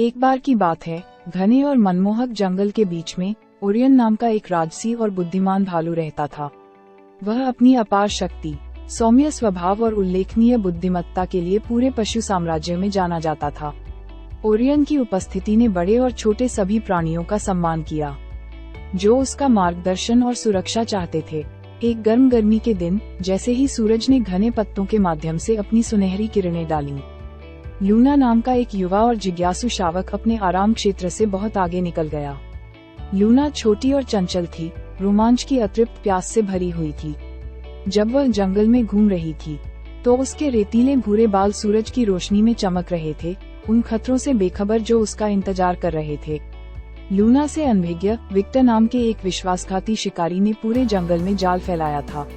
एक बार की बात है, घने और मनमोहक जंगल के बीच में ओरियन नाम का एक राजसी और बुद्धिमान भालू रहता था। वह अपनी अपार शक्ति, सौम्य स्वभाव और उल्लेखनीय बुद्धिमत्ता के लिए पूरे पशु साम्राज्य में जाना जाता था। ओरियन की उपस्थिति ने बड़े और छोटे सभी प्राणियों का सम्मान किया, जो उसका मार्गदर्शन और सुरक्षा चाहते थे। एक गर्म गर्मी के दिन, जैसे ही सूरज ने घने पत्तों के माध्यम से अपनी सुनहरी किरणें डाली, लूना नाम का एक युवा और जिज्ञासु शावक अपने आराम क्षेत्र से बहुत आगे निकल गया। लूना छोटी और चंचल थी, रोमांच की अतृप्त प्यास से भरी हुई थी। जब वह जंगल में घूम रही थी, तो उसके रेतीले भूरे बाल सूरज की रोशनी में चमक रहे थे, उन खतरों से बेखबर जो उसका इंतजार कर रहे थे। लूना से अनभिज्ञ विक्टर नाम के एक विश्वासघाती शिकारी ने पूरे जंगल में जाल फैलाया था,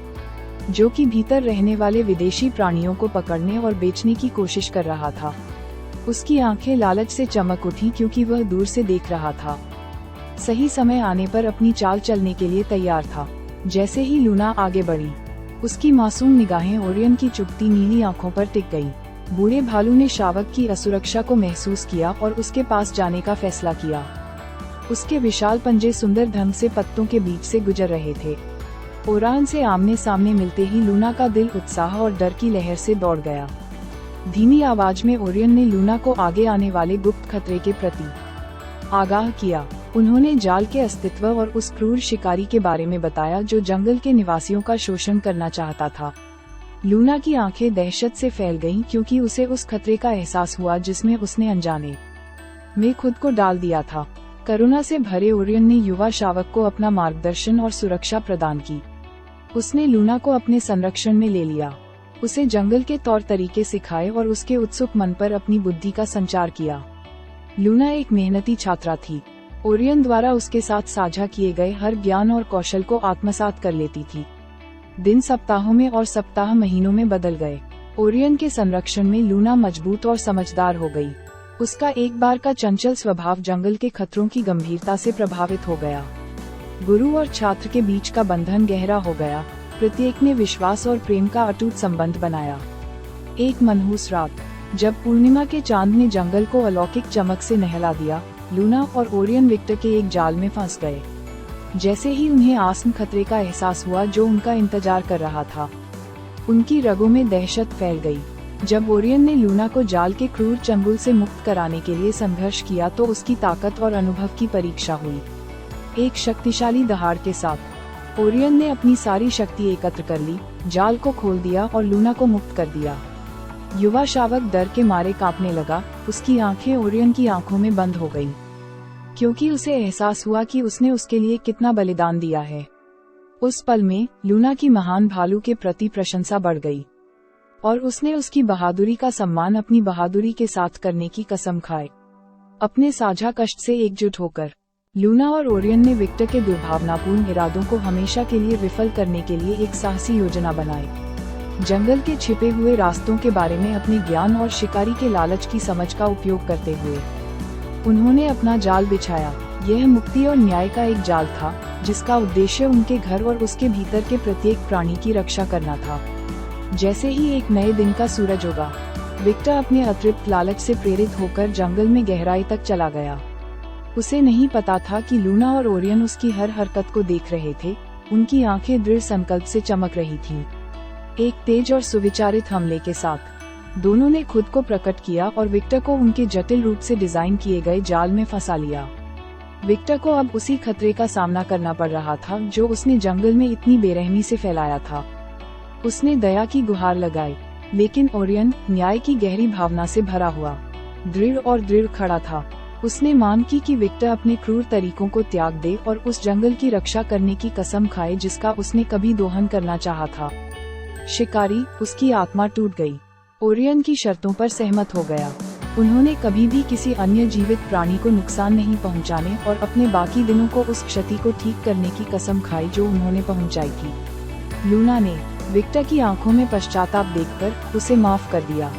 जो कि भीतर रहने वाले विदेशी प्राणियों को पकड़ने और बेचने की कोशिश कर रहा था। उसकी आंखें लालच से चमक उठी क्योंकि वह दूर से देख रहा था, सही समय आने पर अपनी चाल चलने के लिए तैयार था। जैसे ही लूना आगे बढ़ी, उसकी मासूम निगाहें ओरियन की चुभती नीली आंखों पर टिक गईं। बूढ़े भालू ने शावक की असुरक्षा को महसूस किया और उसके पास जाने का फैसला किया। उसके विशाल पंजे सुंदर ढंग से पत्तों के बीच से गुजर रहे थे। ओरान से आमने सामने मिलते ही लूना का दिल उत्साह और डर की लहर से दौड़ गया। धीमी आवाज में ओरियन ने लूना को आगे आने वाले गुप्त खतरे के प्रति आगाह किया। उन्होंने जाल के अस्तित्व और उस क्रूर शिकारी के बारे में बताया जो जंगल के निवासियों का शोषण करना चाहता था। लूना की आंखें दहशत से फैल गईं क्योंकि उसे उस खतरे का एहसास हुआ जिसमें उसने अनजाने में खुद को डाल दिया था। करुणा से भरे ओरियन ने युवा शावक को अपना मार्गदर्शन और सुरक्षा प्रदान की। उसने लूना को अपने संरक्षण में ले लिया, उसे जंगल के तौर तरीके सिखाए और उसके उत्सुक मन पर अपनी बुद्धि का संचार किया। लूना एक मेहनती छात्रा थी। ओरियन द्वारा उसके साथ साझा किए गए हर ज्ञान और कौशल को आत्मसात कर लेती थी। दिन सप्ताहों में और सप्ताह महीनों में बदल गए। ओरियन के संरक्षण में लूना मजबूत और समझदार हो गई। उसका एक बार का चंचल स्वभाव जंगल के खतरों की गंभीरता से प्रभावित हो गया। गुरु और छात्र के बीच का बंधन गहरा हो गया। प्रत्येक ने विश्वास और प्रेम का अटूट संबंध बनाया। एक मनहूस रात, जब पूर्णिमा के चांद ने जंगल को अलौकिक चमक से नहला दिया, लूना और ओरियन विक्टर के एक जाल में फंस गए। जैसे ही उन्हें आसन्न खतरे का एहसास हुआ जो उनका इंतजार कर रहा था, उनकी रगों में दहशत फैल गई। जब ओरियन ने लूना को जाल के क्रूर चंगुल से मुक्त कराने के लिए संघर्ष किया तो उसकी ताकत और अनुभव की परीक्षा हुई। एक शक्तिशाली दहाड़ के साथ ओरियन ने अपनी सारी शक्ति एकत्र कर ली, जाल को खोल दिया और लूना को मुक्त कर दिया। युवा शावक डर के मारे कांपने लगा। उसकी आंखें ओरियन की आंखों में बंद हो गईं, क्योंकि उसे एहसास हुआ कि उसने उसके लिए कितना बलिदान दिया है। उस पल में लूना की महान भालू के प्रति प्रशंसा बढ़ गई और उसने उसकी बहादुरी का सम्मान अपनी बहादुरी के साथ करने की कसम खाई। अपने साझा कष्ट से एकजुट होकर लूना और ओरियन ने विक्टर के दुर्भावनापूर्ण इरादों को हमेशा के लिए विफल करने के लिए एक साहसी योजना बनाई। जंगल के छिपे हुए रास्तों के बारे में अपने ज्ञान और शिकारी के लालच की समझ का उपयोग करते हुए उन्होंने अपना जाल बिछाया। यह मुक्ति और न्याय का एक जाल था, जिसका उद्देश्य उनके घर और उसके भीतर के प्रत्येक प्राणी की रक्षा करना था। जैसे ही एक नए दिन का सूरज उगा, विक्टर अपने अतृप्त लालच से प्रेरित होकर जंगल में गहराई तक चला गया। उसे नहीं पता था कि लूना और ओरियन उसकी हर हरकत को देख रहे थे। उनकी आंखें दृढ़ संकल्प से चमक रही थीं। एक तेज और सुविचारित हमले के साथ दोनों ने खुद को प्रकट किया और विक्टर को उनके जटिल रूप से डिजाइन किए गए जाल में फंसा लिया। विक्टर को अब उसी खतरे का सामना करना पड़ रहा था जो उसने जंगल में इतनी बेरहमी से फैलाया था। उसने दया की गुहार लगाई, लेकिन ओरियन न्याय की गहरी भावना से भरा हुआ, दृढ़ खड़ा था। उसने मांग की कि विक्टर अपने क्रूर तरीकों को त्याग दे और उस जंगल की रक्षा करने की कसम खाए जिसका उसने कभी दोहन करना चाहा था। शिकारी, उसकी आत्मा टूट गई, ओरियन की शर्तों पर सहमत हो गया। उन्होंने कभी भी किसी अन्य जीवित प्राणी को नुकसान नहीं पहुंचाने और अपने बाकी दिनों को उस क्षति को ठीक करने की कसम खाई जो उन्होंने पहुंचाई थी। लूना ने विक्टर की आंखों में पश्चाताप देखकर उसे माफ कर दिया।